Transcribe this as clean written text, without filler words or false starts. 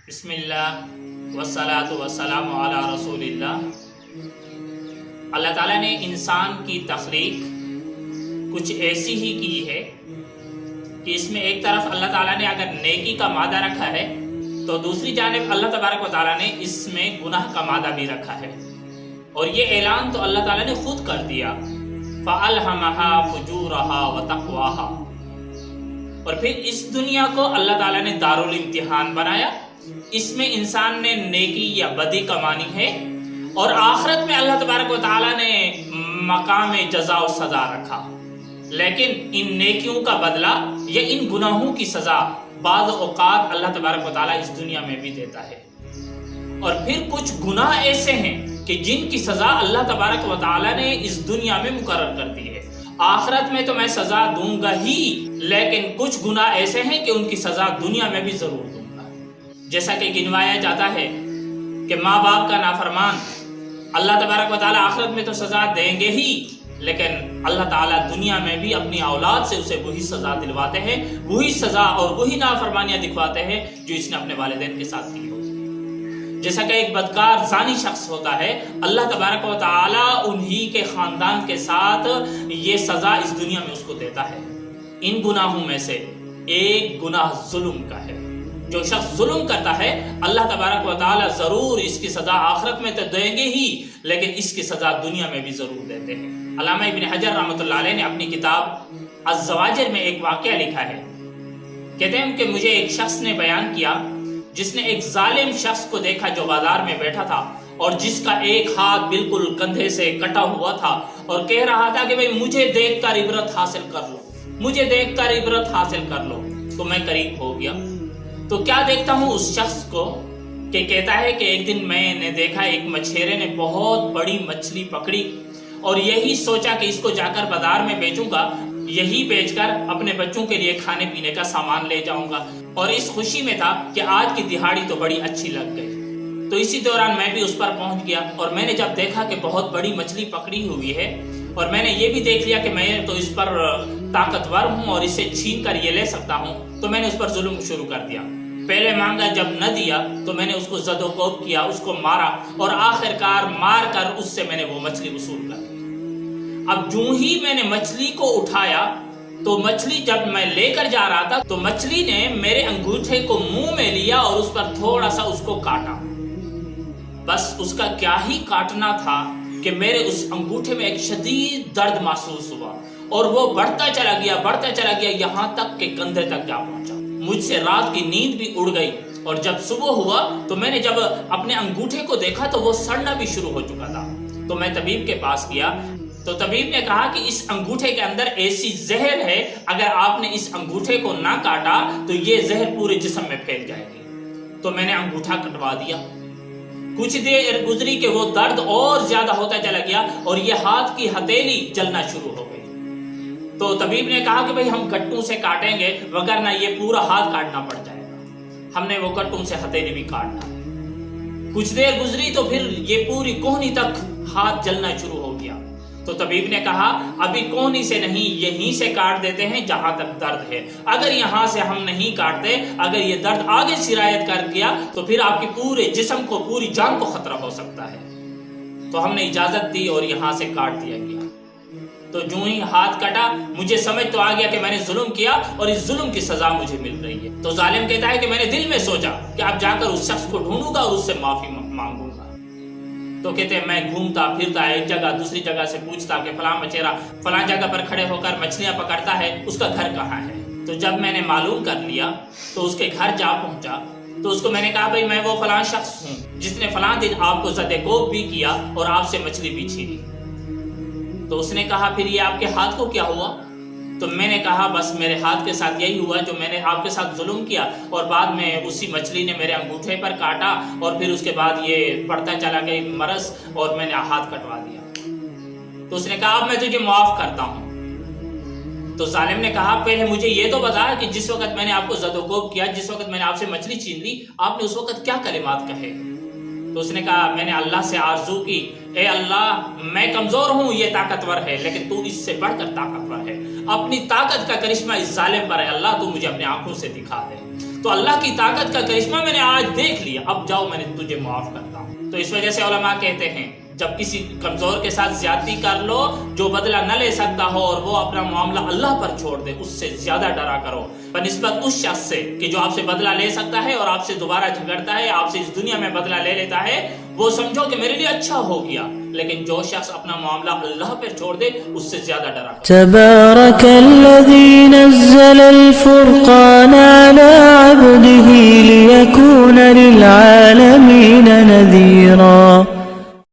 بسم اللہ والصلاۃ والسلام علی رسول اللہ۔ اللہ تعالیٰ نے انسان کی تخلیق کچھ ایسی ہی کی ہے کہ اس میں ایک طرف اللہ تعالیٰ نے اگر نیکی کا مادہ رکھا ہے تو دوسری جانب اللہ تبارک و تعالیٰ نے اس میں گناہ کا مادہ بھی رکھا ہے، اور یہ اعلان تو اللہ تعالیٰ نے خود کر دیا، فَأَلْهَمَهَا فُجُورَهَا وَتَقْوَاهَا۔ اور پھر اس دنیا کو اللہ تعالیٰ نے دارالامتحان بنایا، اس میں انسان نے نیکی یا بدی کمانی ہے، اور آخرت میں اللہ تبارک و تعالیٰ نے مقام جزا و سزا رکھا، لیکن ان نیکیوں کا بدلہ یا ان گناہوں کی سزا بعض اوقات اللہ تبارک و تعالیٰ اس دنیا میں بھی دیتا ہے، اور پھر کچھ گناہ ایسے ہیں کہ جن کی سزا اللہ تبارک و تعالیٰ نے اس دنیا میں مقرر کر دی ہے، آخرت میں تو میں سزا دوں گا ہی، لیکن کچھ گناہ ایسے ہیں کہ ان کی سزا دنیا میں بھی ضرور دوں گا۔ جیسا کہ گنوایا جاتا ہے کہ ماں باپ کا نافرمان اللہ تبارک و تعالیٰ آخرت میں تو سزا دیں گے ہی، لیکن اللہ تعالیٰ دنیا میں بھی اپنی اولاد سے اسے وہی سزا دلواتے ہیں، وہی سزا اور وہی نافرمانیاں دکھواتے ہیں جو اس نے اپنے والدین کے ساتھ کی ہوتی ہے۔ جیسا کہ ایک بدکار زانی شخص ہوتا ہے، اللہ تبارک و تعالیٰ انہی کے خاندان کے ساتھ یہ سزا اس دنیا میں اس کو دیتا ہے۔ ان گناہوں میں سے ایک گناہ ظلم کا ہے۔ جو شخص ظلم کرتا ہے اللہ تبارک و تعالیٰ ضرور اس کی سزا آخرت میں تو دیں گے ہی، لیکن اس کی سزا دنیا میں بھی ضرور دیتے ہیں۔ علامہ ابن حجر رحمۃ اللہ علیہ نے اپنی کتاب الزواجر میں ایک واقعہ لکھا ہے، کہتے ہیں کہ مجھے ایک شخص نے بیان کیا جس نے ایک ظالم شخص کو دیکھا جو بازار میں بیٹھا تھا، اور جس کا ایک ہاتھ بالکل کندھے سے کٹا ہوا تھا، اور کہہ رہا تھا کہ بھئی مجھے دیکھ کر عبرت حاصل کر لو، مجھے دیکھ کر عبرت حاصل کر لو۔ تو میں قریب ہو گیا تو کیا دیکھتا ہوں اس شخص کو کہ کہتا ہے کہ ایک دن میں نے دیکھا ایک مچھیرے نے بہت بڑی مچھلی پکڑی، اور یہی سوچا کہ اس کو جا کر بازار میں بیچوں گا، یہی بیچ کر اپنے بچوں کے لیے کھانے پینے کا سامان لے جاؤں گا، اور اس خوشی میں تھا کہ آج کی دہاڑی تو بڑی اچھی لگ گئی۔ تو اسی دوران میں بھی اس پر پہنچ گیا، اور میں نے جب دیکھا کہ بہت بڑی مچھلی پکڑی ہوئی ہے، اور میں نے یہ بھی دیکھ لیا کہ میں تو اس پر طاقتور ہوں اور اسے چھین کر یہ لے سکتا ہوں، تو میں نے اس پر ظلم شروع کر دیا۔ پہلے مانگا، جب نہ دیا تو میں نے اس کو زد و کوب کیا، اس کو مارا، اور آخر کار مار کر اس سے میں نے وہ مچھلی وصول کر لی۔ اب جو ہی میں نے مچھلی کو اٹھایا تو مچھلی جب میں لے کر جا رہا تھا تو مچھلی نے میرے انگوٹھے کو منہ میں لیا اور اس پر تھوڑا سا اس کو کاٹا۔ بس اس کا کیا ہی کاٹنا تھا کہ میرے اس انگوٹھے میں ایک شدید درد محسوس ہوا، اور وہ بڑھتا چلا گیا یہاں تک کہ کندھے تک جا پہنچا۔ مجھ سے رات کی نیند بھی اڑ گئی، اور جب صبح ہوا تو میں نے جب اپنے انگوٹھے کو دیکھا تو وہ سڑنا بھی شروع ہو چکا تھا۔ تو میں طبیب کے پاس گیا تو طبیب نے کہا کہ اس انگوٹھے کے اندر ایسی زہر ہے، اگر آپ نے اس انگوٹھے کو نہ کاٹا تو یہ زہر پورے جسم میں پھیل جائے گی۔ تو میں نے انگوٹھا کٹوا دیا۔ کچھ دیر گزری کہ وہ درد اور زیادہ ہوتا چلا گیا، اور یہ ہاتھ کی ہتھیلی جلنا شروع ہو گئی۔ تو طبیب نے کہا کہ بھئی ہم کٹوں سے کاٹیں گے، وگرنہ یہ پورا ہاتھ کاٹنا پڑ جائے گا۔ ہم نے وہ کٹوں سے ہتھیلی بھی کاٹ ڈالی۔ کچھ دیر گزری تو پھر یہ پوری کوہنی تک ہاتھ جلنا شروع ہو گیا۔ تو طبیب نے کہا ابھی کوہنی سے نہیں، یہیں سے کاٹ دیتے ہیں جہاں تک درد ہے، اگر یہاں سے ہم نہیں کاٹتے، اگر یہ درد آگے سرایت کر گیا تو پھر آپ کے پورے جسم کو، پوری جان کو خطرہ ہو سکتا ہے۔ تو ہم نے اجازت دی اور یہاں سے کاٹ دیا گیا۔ تو جو ہی ہاتھ کٹا مجھے سمجھ تو آ گیا کہ میں نے ظلم کیا، اور اس ظلم کی سزا مجھے مل رہی ہے۔ تو ظالم کہتا ہے کہ میں نے دل میں سوچا کہ اب جا کر اس شخص کو ڈھونڈوں گا اور اس سے معافی مانگوں گا۔ تو کہتے ہیں میں گھومتا پھرتا ایک جگہ دوسری جگہ سے پوچھتا کہ فلاں مچھیرا فلاں جگہ پر کھڑے ہو کر مچھلیاں پکڑتا ہے، اس کا گھر کہاں ہے؟ تو جب میں نے معلوم کر لیا تو اس کے گھر جا پہنچا، تو اس کو میں نے کہا بھئی میں وہ فلاں شخص ہوں جس نے فلاں دن آپ کو زد کوب بھی کیا اور آپ سے مچھلی بھی چھینی۔ تو اس نے کہا پھر یہ آپ کے ہاتھ کو کیا ہوا؟ تو میں نے کہا بس میرے ہاتھ کے ساتھ یہی ہوا جو میں نے آپ کے ساتھ ظلم کیا، اور بعد میں اسی مچھلی نے میرے انگوٹھے پر کاٹا، اور پھر اس کے بعد یہ بڑھتا چلا گیا مرض، اور میں نے ہاتھ کٹوا دیا۔ تو اس نے کہا اب میں تجھے معاف کرتا ہوں۔ تو ظالم نے کہا پہلے مجھے یہ تو بتا کہ جس وقت میں نے آپ کو زد و کوب کیا، جس وقت میں نے آپ سے مچھلی چھین لی، آپ نے اس وقت کیا کلمات کہے؟ تو اس نے کہا میں نے اللہ سے آرزو کی، اے اللہ میں کمزور ہوں، یہ طاقتور ہے، لیکن تو اس سے بڑھ کر طاقتور ہے، اپنی طاقت کا کرشمہ اس ظالم پر ہے، اللہ تو مجھے اپنے آنکھوں سے دکھا دے۔ تو اللہ کی طاقت کا کرشمہ میں نے آج دیکھ لیا، اب جاؤ میں نے تجھے معاف کرتا ہوں۔ تو اس وجہ سے علماء کہتے ہیں جب کسی کمزور کے ساتھ زیادتی کر لو، جو بدلہ نہ لے سکتا ہو اور وہ اپنا معاملہ اللہ پر چھوڑ دے، اس سے زیادہ ڈرا کرو بنسبت اس شخص سے کہ جو آپ سے بدلہ لے سکتا ہے اور آپ سے دوبارہ جھگڑتا ہے، آپ سے اس دنیا میں بدلہ لے لیتا ہے۔ وہ سمجھو کہ میرے لیے اچھا ہو گیا، لیکن جو شخص اپنا معاملہ اللہ پر چھوڑ دے اس سے زیادہ ڈرا کرو۔ تبارك الذي نزل الفرقان على عبده ليكون للعالمين نذيرا۔